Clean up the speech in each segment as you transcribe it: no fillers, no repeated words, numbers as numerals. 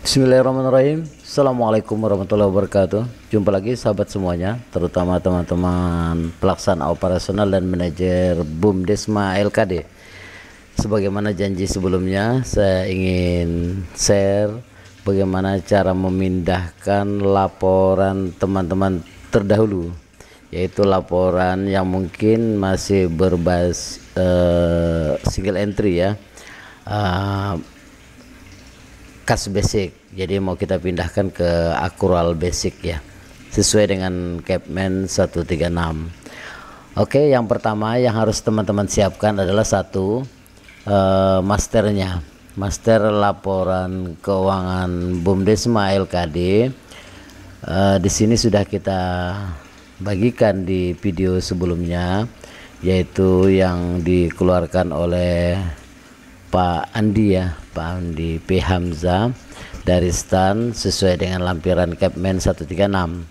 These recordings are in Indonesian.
Bismillahirrahmanirrahim. Assalamualaikum warahmatullahi wabarakatuh. Jumpa lagi sahabat semuanya, terutama teman-teman pelaksana operasional dan manajer BUMDesma LKD. Sebagaimana janji sebelumnya, saya ingin share bagaimana cara memindahkan laporan teman-teman terdahulu, yaitu laporan yang mungkin masih berbasis single entry ya, kas basic. Jadi mau kita pindahkan ke Accrual Basic ya, sesuai dengan Capman 136. Oke, yang pertama yang harus teman-teman siapkan adalah satu, masternya, master laporan keuangan BUMDesma LKD. Di sini sudah kita bagikan di video sebelumnya, yaitu yang dikeluarkan oleh Pak Andi ya, Pak Andi P. Hamzah dari STAN sesuai dengan lampiran Capman 136.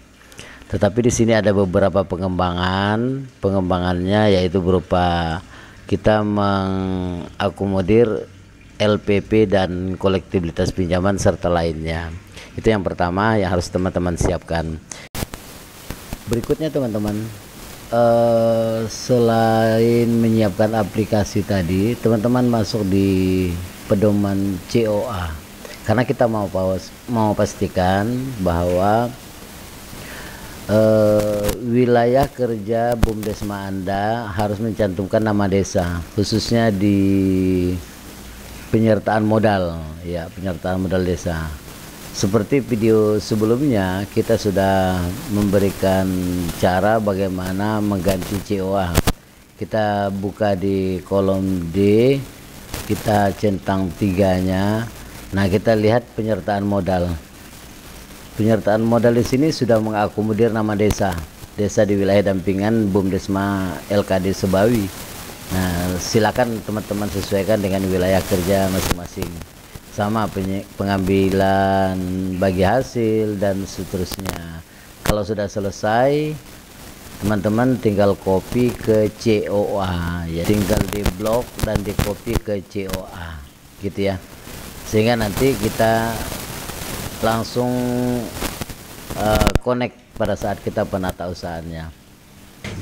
Tetapi di sini ada beberapa pengembangannya, yaitu berupa kita mengakomodir LPP dan kolektibilitas pinjaman serta lainnya. Itu yang pertama yang harus teman-teman siapkan. Berikutnya teman-teman, selain menyiapkan aplikasi tadi, teman-teman masuk di pedoman COA, karena kita mau pastikan bahwa wilayah kerja BUMDesma Anda harus mencantumkan nama desa, khususnya di penyertaan modal ya, penyertaan modal desa. Seperti video sebelumnya, kita sudah memberikan cara bagaimana mengganti COA. Kita buka di kolom D, kita centang 3-nya. Nah, kita lihat penyertaan modal. Penyertaan modal di sini sudah mengakomodir nama desa di wilayah dampingan BUMDesma LKD Sebawi. Nah, silakan teman-teman sesuaikan dengan wilayah kerja masing-masing, sama pengambilan bagi hasil dan seterusnya. Kalau sudah selesai, teman-teman tinggal copy ke COA ya, tinggal di blok dan di copy ke COA gitu ya, sehingga nanti kita langsung connect pada saat kita penata usahanya.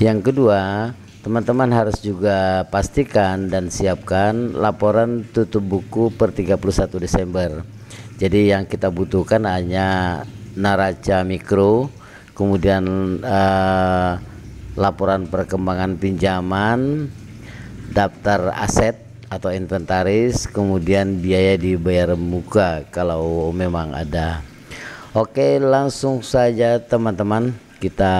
Yang kedua, teman-teman harus juga pastikan dan siapkan laporan tutup buku per 31 Desember. Jadi yang kita butuhkan hanya neraca mikro, kemudian laporan perkembangan pinjaman, daftar aset atau inventaris, kemudian biaya dibayar muka kalau memang ada. Oke, langsung saja teman-teman kita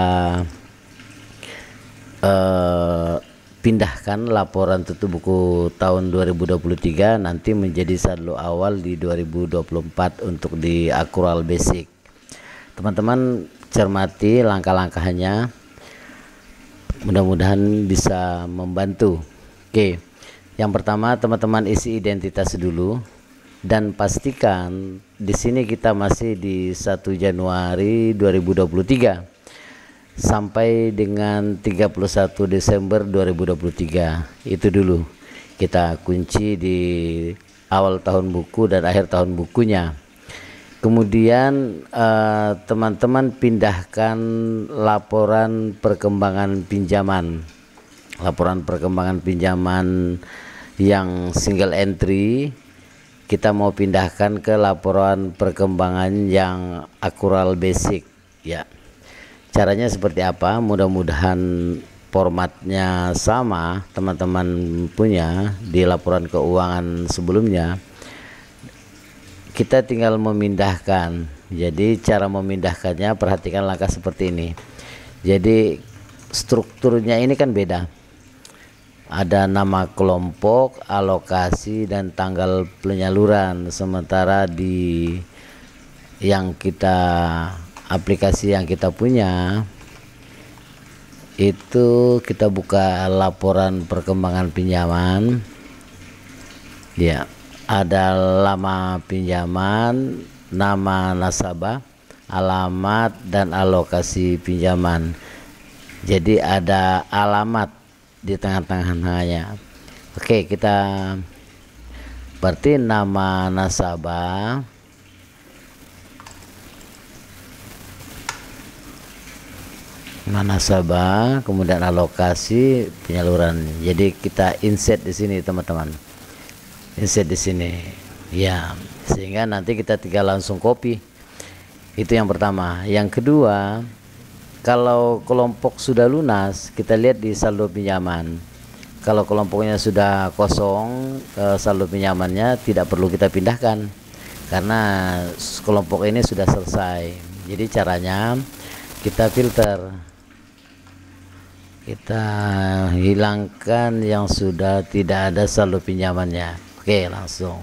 pindahkan laporan tutup buku tahun 2023 nanti menjadi saldo awal di 2024 untuk di Accrual Basic. Teman-teman cermati langkah-langkahnya, mudah-mudahan bisa membantu. Oke, yang pertama teman-teman isi identitas dulu dan pastikan di sini kita masih di 1 Januari 2023 sampai dengan 31 Desember 2023. Itu dulu kita kunci di awal tahun buku dan akhir tahun bukunya. Kemudian teman-teman pindahkan laporan perkembangan pinjaman, laporan perkembangan pinjaman yang single entry kita mau pindahkan ke laporan perkembangan yang Accrual Basic ya. Caranya seperti apa? Mudah-mudahan formatnya sama teman-teman punya di laporan keuangan sebelumnya. Kita tinggal memindahkan. Jadi cara memindahkannya, perhatikan langkah seperti ini. Jadi strukturnya ini kan beda. Ada nama kelompok, alokasi, dan tanggal penyaluran. Sementara di yang kita aplikasi yang kita punya itu kita buka laporan perkembangan pinjaman ya, ada lama pinjaman, nama nasabah, alamat, dan alokasi pinjaman. Jadi ada alamat di tengah-tengahnya. Oke, kita berarti nama nasabah, nasabah, kemudian alokasi penyaluran. Jadi kita insert di sini teman-teman, insert di sini ya, sehingga nanti kita tinggal langsung copy. Itu yang pertama. Yang kedua, kalau kelompok sudah lunas, kita lihat di saldo pinjaman. Kalau kelompoknya sudah kosong, saldo pinjamannya tidak perlu kita pindahkan karena kelompok ini sudah selesai. Jadi caranya kita filter, kita hilangkan yang sudah tidak ada saldo pinjamannya. Oke, langsung.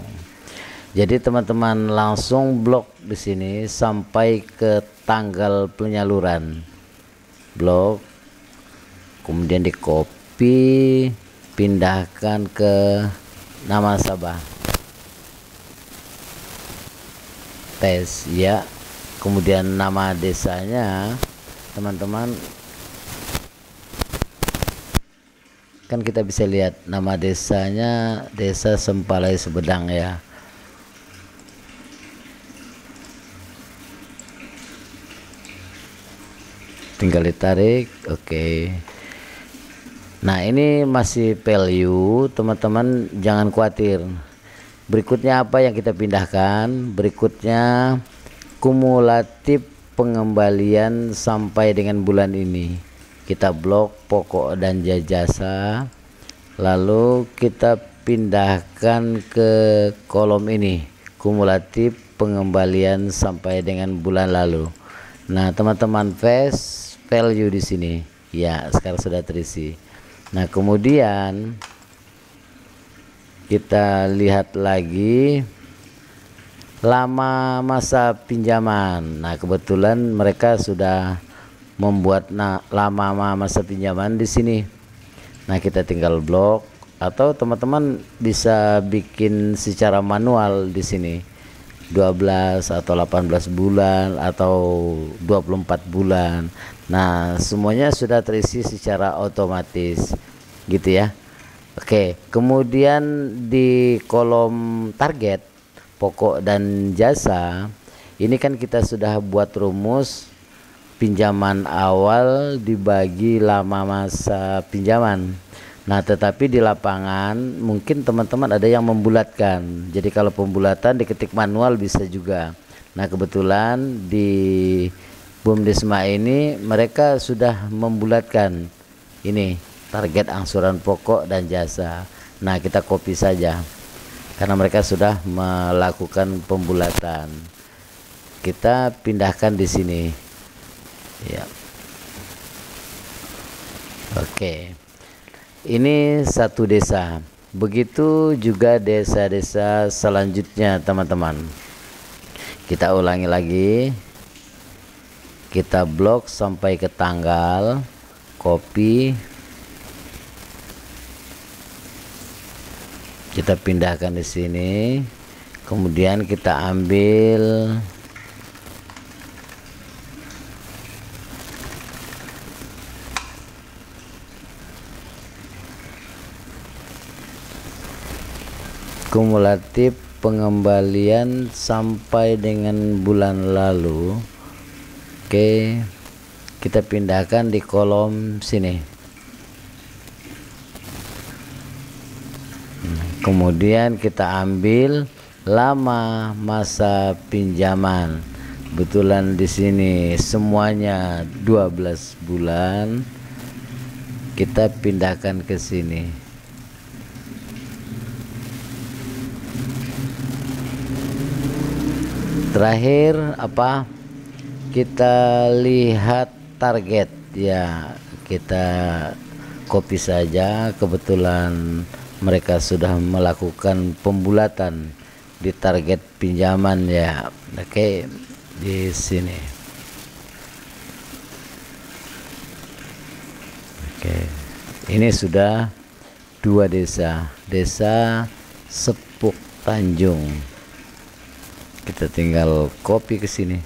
Jadi teman-teman langsung blok di sini sampai ke tanggal penyaluran. Blok, kemudian di copy, pindahkan ke nama nasabah. Tes ya. Kemudian nama desanya teman-teman, kan kita bisa lihat nama desanya Desa Sempalai Sumedang ya. Tinggal ditarik. Oke. Nah, ini masih value, teman-teman jangan khawatir. Berikutnya apa yang kita pindahkan? Berikutnya kumulatif pengembalian sampai dengan bulan ini. Kita blok pokok dan jasa, lalu kita pindahkan ke kolom ini, kumulatif pengembalian sampai dengan bulan lalu. Nah, teman-teman paste value di sini ya, sekarang sudah terisi. Nah, kemudian kita lihat lagi lama masa pinjaman. Nah, kebetulan mereka sudah membuat lama masa pinjaman di sini. Nah, kita tinggal blok, atau teman-teman bisa bikin secara manual di sini 12 atau 18 bulan atau 24 bulan. Nah, semuanya sudah terisi secara otomatis gitu ya. Oke, kemudian di kolom target pokok dan jasa ini kan kita sudah buat rumus pinjaman awal dibagi lama masa pinjaman. Nah, tetapi di lapangan mungkin teman-teman ada yang membulatkan. Jadi kalau pembulatan diketik manual bisa juga. Nah, kebetulan di Bumdesma ini mereka sudah membulatkan ini target angsuran pokok dan jasa. Nah, kita copy saja karena mereka sudah melakukan pembulatan. Kita pindahkan di sini. Ya. Oke. Ini satu desa. Begitu juga desa-desa selanjutnya, teman-teman. Kita ulangi lagi. Kita blok sampai ke tanggal, copy. Kita pindahkan di sini. Kemudian kita ambil kumulatif pengembalian sampai dengan bulan lalu. Oke, kita pindahkan di kolom sini. Kemudian kita ambil lama masa pinjaman. Kebetulan di sini semuanya 12 bulan. Kita pindahkan ke sini. Terakhir apa? Kita lihat target ya, kita copy saja. Kebetulan mereka sudah melakukan pembulatan di target pinjaman ya. Oke, di sini. Oke, ini sudah dua desa, Desa Sepuk Tanjung. Kita tinggal copy ke sini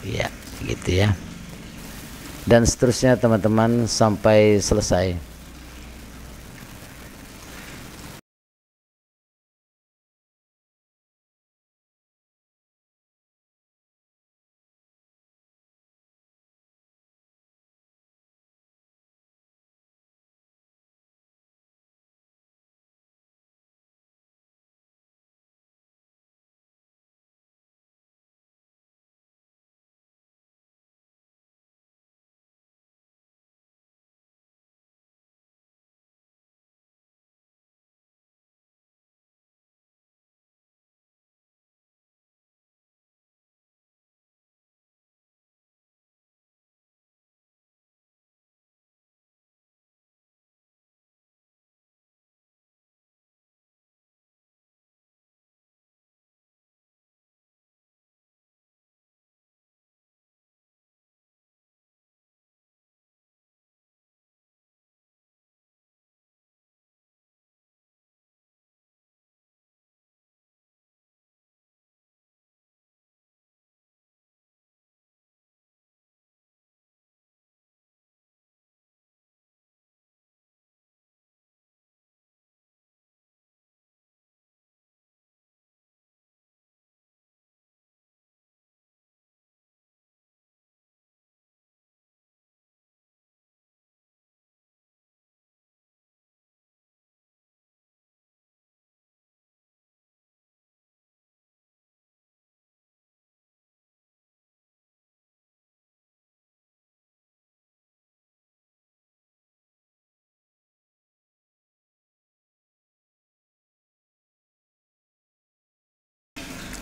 ya, gitu ya, dan seterusnya teman-teman sampai selesai.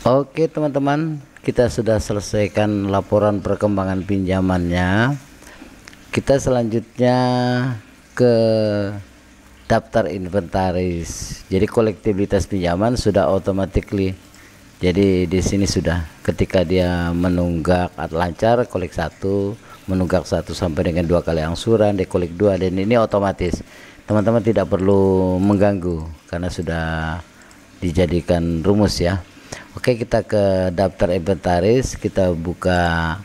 Oke teman-teman, kita sudah selesaikan laporan perkembangan pinjamannya. Kita selanjutnya ke daftar inventaris. Jadi kolektibilitas pinjaman sudah automatically. Jadi di sini sudah ketika dia menunggak lancar kolik 1, menunggak 1 sampai dengan 2 kali angsuran, dia kolik 2, dan ini otomatis. Teman-teman tidak perlu mengganggu karena sudah dijadikan rumus ya. Oke, kita ke daftar inventaris, kita buka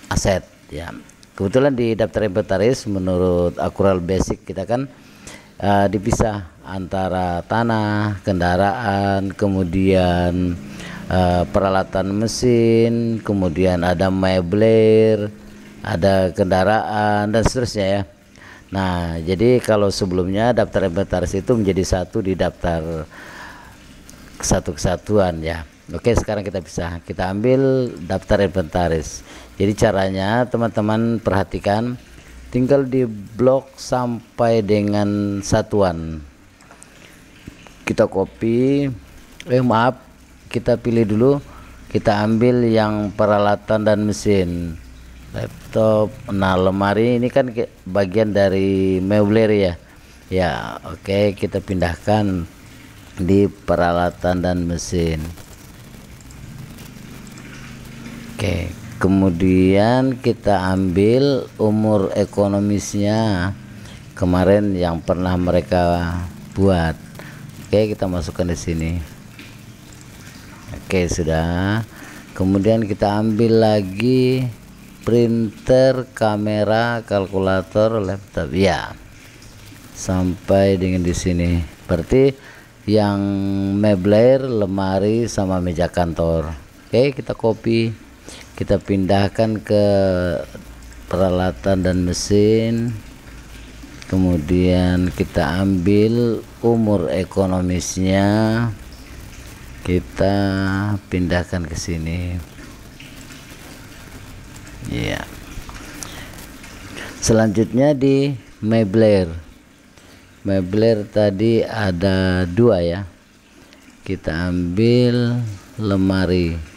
aset ya. Kebetulan di daftar inventaris menurut Akural Basic kita kan dipisah antara tanah, kendaraan, kemudian peralatan mesin, kemudian ada mebler, ada kendaraan dan seterusnya ya. Nah, jadi kalau sebelumnya daftar inventaris itu menjadi satu di daftar satu kesatuan ya. Oke, sekarang kita bisa ambil daftar inventaris. Jadi caranya teman-teman perhatikan, tinggal di blok sampai dengan satuan. Kita copy, maaf, kita pilih dulu, kita ambil yang peralatan dan mesin, laptop. Nah, lemari ini kan bagian dari mebler ya. Ya, oke, kita pindahkan di peralatan dan mesin. Oke, kemudian kita ambil umur ekonomisnya kemarin yang pernah mereka buat. Oke, kita masukkan di sini. Oke, sudah. Kemudian kita ambil lagi printer, kamera, kalkulator, laptop ya, sampai dengan di sini. Berarti yang mebler, lemari sama meja kantor. Oke, kita copy, kita pindahkan ke peralatan dan mesin, kemudian kita ambil umur ekonomisnya, kita pindahkan ke sini ya. Selanjutnya di mebler tadi ada 2 ya, kita ambil lemari.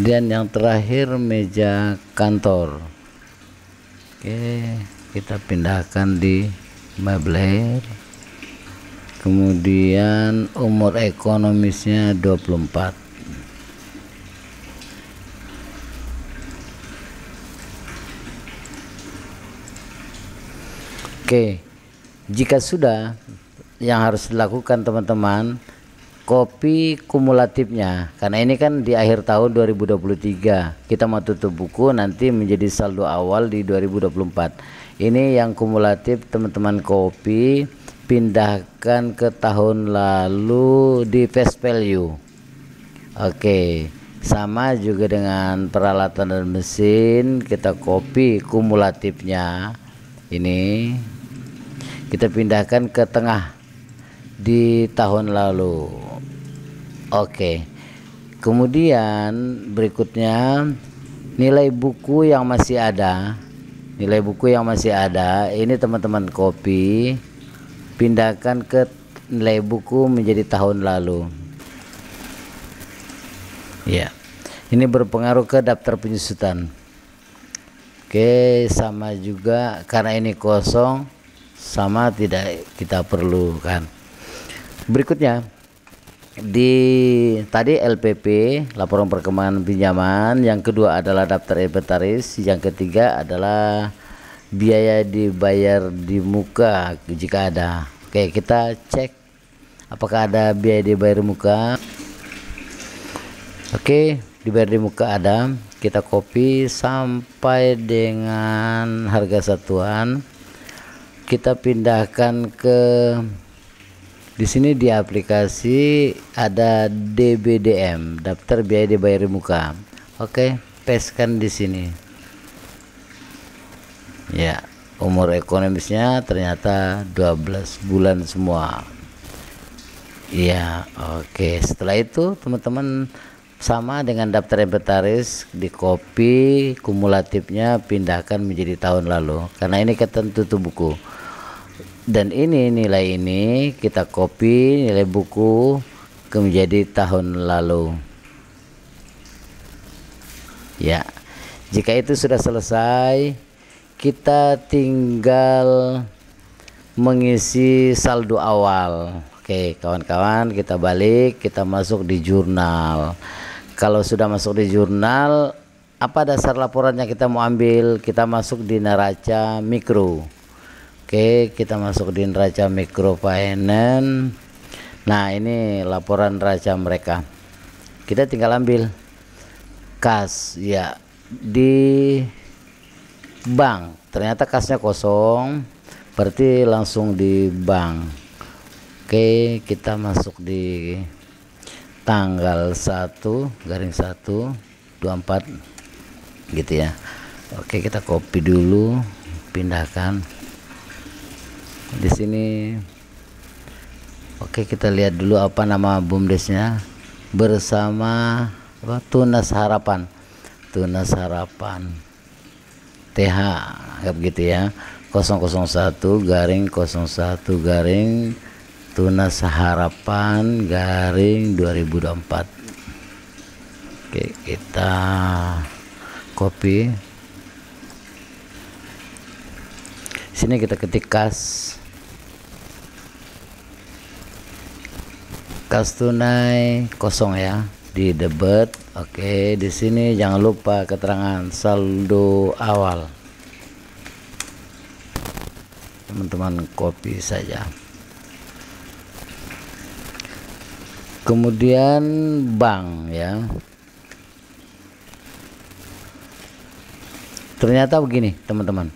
Dan yang terakhir meja kantor. Oke, kita pindahkan di mebler, kemudian umur ekonomisnya 24. Oke, jika sudah, yang harus dilakukan teman-teman, copy kumulatifnya, karena ini kan di akhir tahun 2023 kita mau tutup buku, nanti menjadi saldo awal di 2024. Ini yang kumulatif teman-teman copy, pindahkan ke tahun lalu di face value. Oke, sama juga dengan peralatan dan mesin, kita copy kumulatifnya, ini kita pindahkan ke tengah di tahun lalu. Oke, kemudian berikutnya nilai buku yang masih ada. Ini teman-teman copy, pindahkan ke nilai buku menjadi tahun lalu ya. Ini berpengaruh ke daftar penyusutan. Oke, sama juga karena ini kosong, sama tidak kita perlukan. Berikutnya di tadi LPP, laporan perkembangan pinjaman, yang kedua adalah daftar inventaris, yang ketiga adalah biaya dibayar di muka jika ada. Oke, kita cek apakah ada biaya dibayar di muka. Oke, dibayar di muka ada, kita copy sampai dengan harga satuan, kita pindahkan ke di sini. Di aplikasi ada DBDM, daftar biaya dibayar di muka. Oke, pastekan di sini ya. Umur ekonomisnya ternyata 12 bulan semua. Iya, oke. Setelah itu teman-teman sama dengan daftar inventaris, di copy kumulatifnya, pindahkan menjadi tahun lalu, karena ini kan tutup buku. Dan ini nilai ini kita copy nilai buku ke menjadi tahun lalu. Ya, jika itu sudah selesai, kita tinggal mengisi saldo awal. Oke kawan-kawan, kita balik, kita masuk di jurnal. Kalau sudah masuk di jurnal, apa dasar laporannya kita mau ambil? Kita masuk di neraca mikro. Oke, kita masuk di neraca mikro finance. Nah, ini laporan neraca mereka. Kita tinggal ambil kas, ya, di bank. Ternyata kasnya kosong, berarti langsung di bank. Oke, kita masuk di tanggal 1/1/24 gitu ya. Oke, kita copy dulu, pindahkan di sini. Oke, kita lihat dulu apa nama BUMDesnya, bersama Tunas Harapan, Tunas Harapan TH, kayak begitu ya. 001/01 Tunas Harapan _2024. Oke, kita copy. Sini kita ketik kas tunai kosong ya, di debit. Oke, di sini jangan lupa keterangan saldo awal. Teman-teman copy saja. Kemudian bank ya. Ternyata begini teman-teman.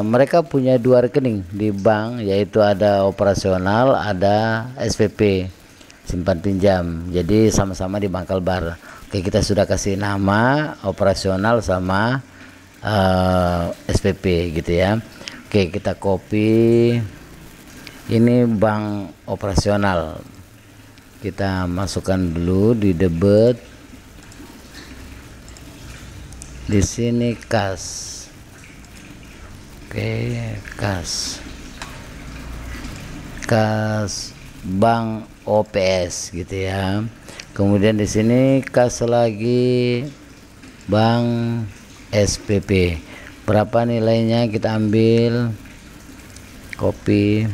Mereka punya 2 rekening di bank, yaitu ada operasional, ada SPP, simpan pinjam. Jadi sama-sama di Bank Kalbar. Oke, kita sudah kasih nama operasional sama SPP gitu ya. Oke, kita copy. Ini bank operasional. Kita masukkan dulu di debit. Di sini kas. Oke, kas bank OPS gitu ya. Kemudian di sini kas lagi bank SPP. Berapa nilainya kita ambil, copy,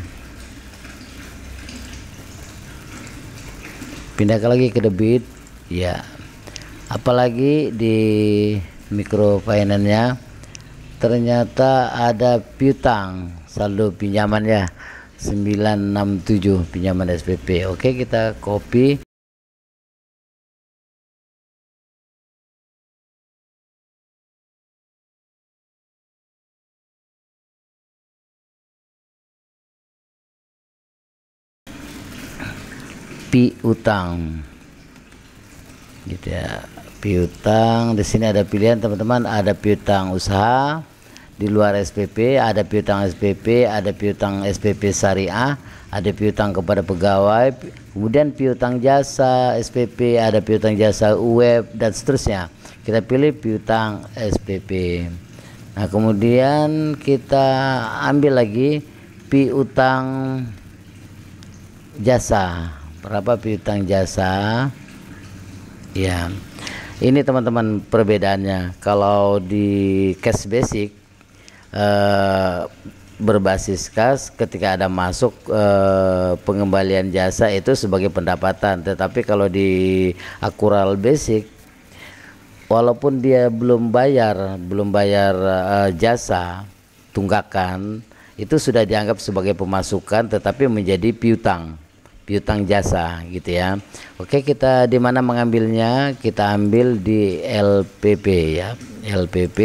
pindahkan lagi ke debit ya. Apalagi di microfinance-nya ternyata ada piutang, saldo pinjamannya 967, pinjaman SPP. Oke, kita copy. Piutang gitu ya. Piutang, di sini ada pilihan teman-teman, ada piutang usaha di luar SPP, ada piutang SPP, ada piutang SPP syariah, ada piutang kepada pegawai, kemudian piutang jasa SPP, ada piutang jasa web dan seterusnya. Kita pilih piutang SPP. Nah, kemudian kita ambil lagi piutang jasa. Berapa piutang jasa? Ya. Ini teman-teman perbedaannya. Kalau di cash basic berbasis kas, ketika ada masuk pengembalian jasa itu sebagai pendapatan. Tetapi kalau di akural basic, walaupun dia belum bayar jasa tunggakan, itu sudah dianggap sebagai pemasukan tetapi menjadi piutang jasa gitu ya. Oke, kita di mana mengambilnya? Kita ambil di LPP ya. LPP,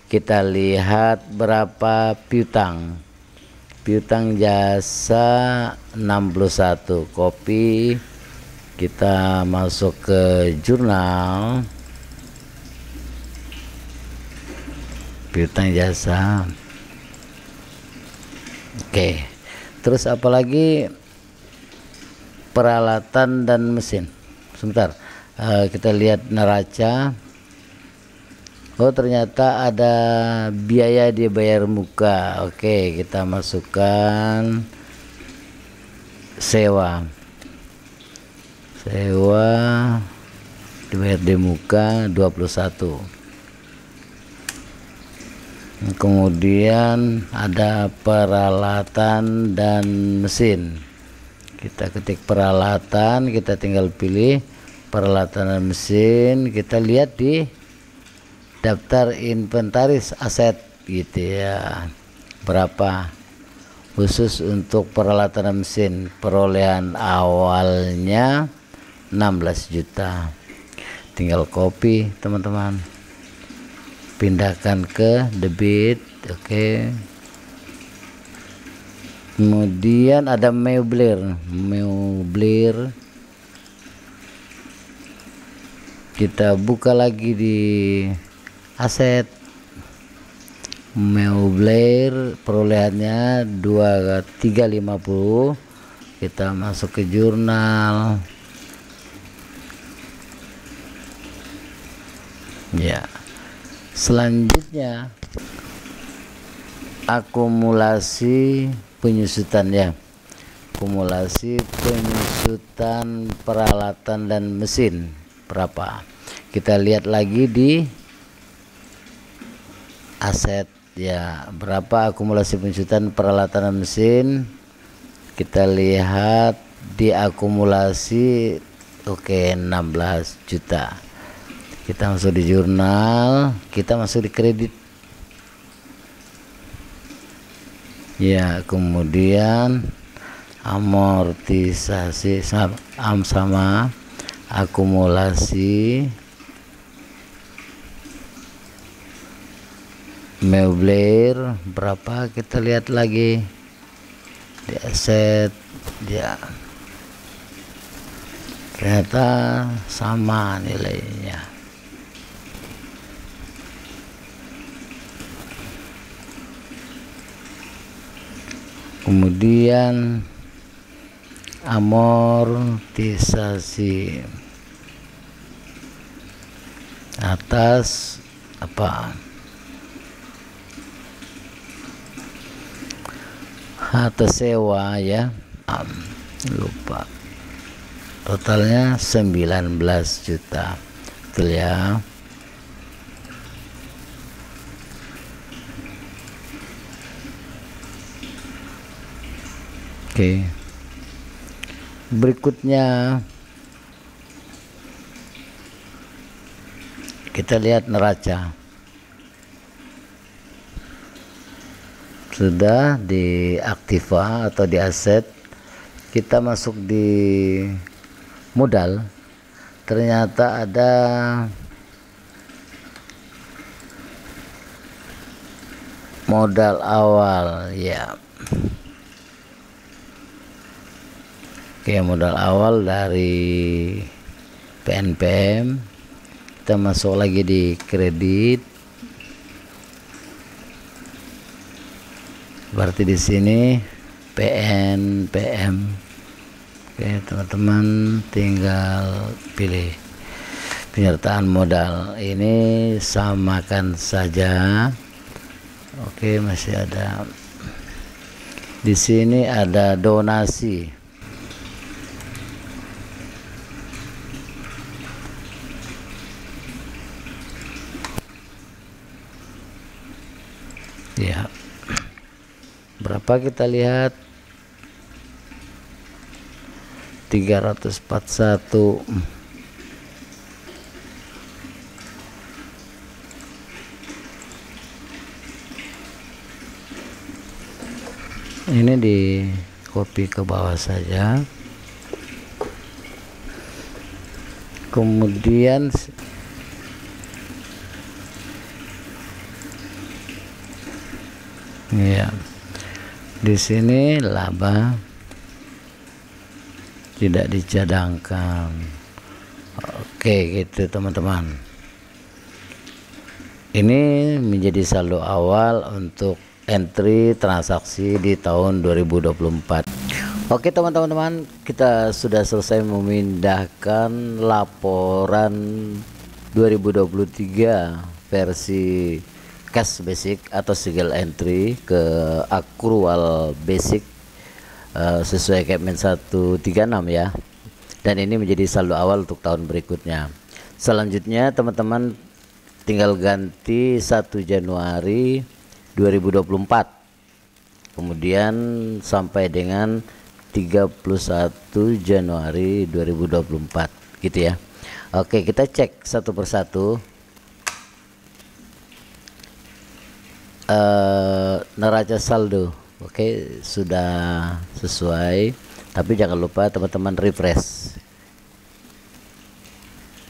kita lihat berapa piutang jasa 61, copy, kita masuk ke jurnal. piutang jasa. Oke, terus apalagi peralatan dan mesin. Sebentar, kita lihat neraca. Oh, ternyata ada biaya dibayar muka. Oke, kita masukkan sewa dibayar di muka 21. Kemudian ada peralatan dan mesin. Kita ketik peralatan, kita tinggal pilih peralatan dan mesin. Kita lihat di daftar inventaris aset gitu ya, berapa khusus untuk peralatan dan mesin. Perolehan awalnya 16 juta. Tinggal copy teman-teman, pindahkan ke debit. Oke. Kemudian ada meublir. Kita buka lagi di aset. Meublir perolehannya 2350. Kita masuk ke jurnal ya. Selanjutnya akumulasi penyusutan ya, akumulasi penyusutan peralatan dan mesin berapa. Kita lihat lagi di aset ya, berapa akumulasi penyusutan peralatan dan mesin. Kita lihat di akumulasi. Oke, 16 juta. Kita masuk di jurnal, kita masuk di kredit ya. Kemudian amortisasi sama akumulasi meublir berapa. Kita lihat lagi di aset ya, ternyata sama nilainya. Kemudian amortisasi atas apa, atas sewa ya, lupa, totalnya 19 juta. Betul ya. Oke, berikutnya kita lihat neraca. Sudah di aktiva atau di aset, kita masuk di modal. Ternyata ada modal awal ya. Oke, modal awal dari PNPM. Kita masuk lagi di kredit. Berarti di sini PNPM. Oke, teman-teman tinggal pilih penyertaan modal. Ini samakan saja. Oke, masih ada. Di sini ada donasi. Ya, berapa kita lihat 341. Ini di copy ke bawah saja. Kemudian ya, di sini laba tidak dicadangkan. Oke, gitu teman-teman. Ini menjadi saldo awal untuk entry transaksi di tahun 2024. Oke teman-teman, kita sudah selesai memindahkan laporan 2023 versi cash basic atau single entry ke accrual basic sesuai Kepmen 136 ya. Dan ini menjadi saldo awal untuk tahun berikutnya. Selanjutnya teman-teman tinggal ganti 1 Januari 2024, kemudian sampai dengan 31 Januari 2024 gitu ya. Oke, kita cek satu persatu. Neraca saldo oke, sudah sesuai, tapi jangan lupa teman-teman refresh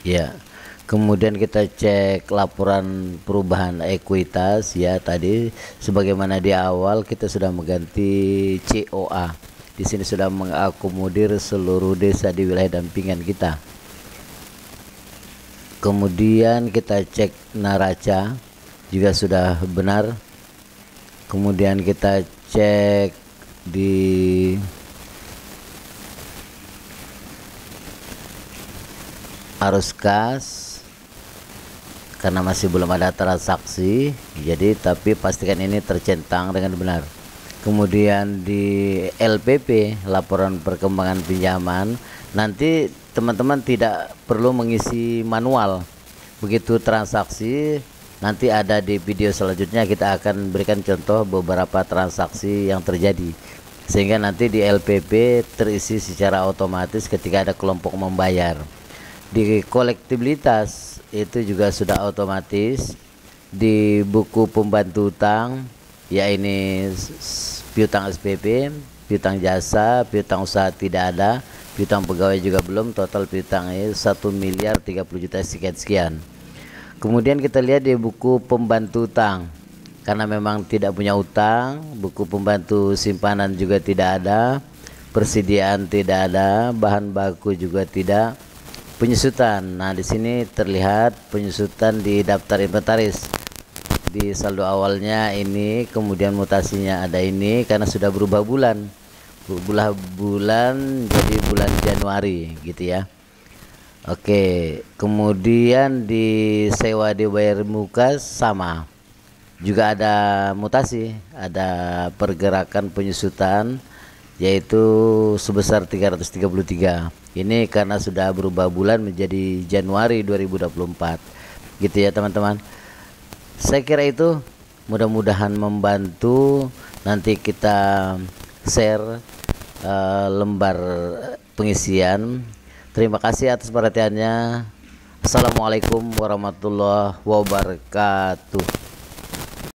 ya. Kemudian kita cek laporan perubahan ekuitas ya, tadi sebagaimana di awal kita sudah mengganti COA. Di sini sudah mengakomodir seluruh desa di wilayah dampingan kita. Kemudian kita cek neraca juga sudah benar. Kemudian kita cek di arus kas karena masih belum ada transaksi, jadi tapi pastikan ini tercentang dengan benar. Kemudian di LPP, laporan perkembangan pinjaman, nanti teman-teman tidak perlu mengisi manual. Begitu transaksi, nanti ada di video selanjutnya kita akan berikan contoh beberapa transaksi yang terjadi, sehingga nanti di LPP terisi secara otomatis ketika ada kelompok membayar. Di kolektibilitas itu juga sudah otomatis. Di buku pembantu utang ya, ini piutang SPP, piutang jasa, piutang usaha tidak ada, piutang pegawai juga belum, total piutangnya 1.030.000.000 sekian. Kemudian kita lihat di buku pembantu utang, karena memang tidak punya utang, buku pembantu simpanan juga tidak ada, persediaan tidak ada, bahan baku juga tidak, penyusutan. Nah, di sini terlihat penyusutan di daftar inventaris. Di saldo awalnya ini, kemudian mutasinya ada ini karena sudah berubah bulan. Bulan jadi bulan Januari gitu ya. Oke, kemudian di sewa dibayar muka sama. Juga ada mutasi, ada pergerakan penyusutan yaitu sebesar 333. Ini karena sudah berubah bulan menjadi Januari 2024 gitu ya teman-teman. Saya kira itu mudah-mudahan membantu. Nanti kita share lembar pengisian. Terima kasih atas perhatiannya. Assalamualaikum warahmatullahi wabarakatuh.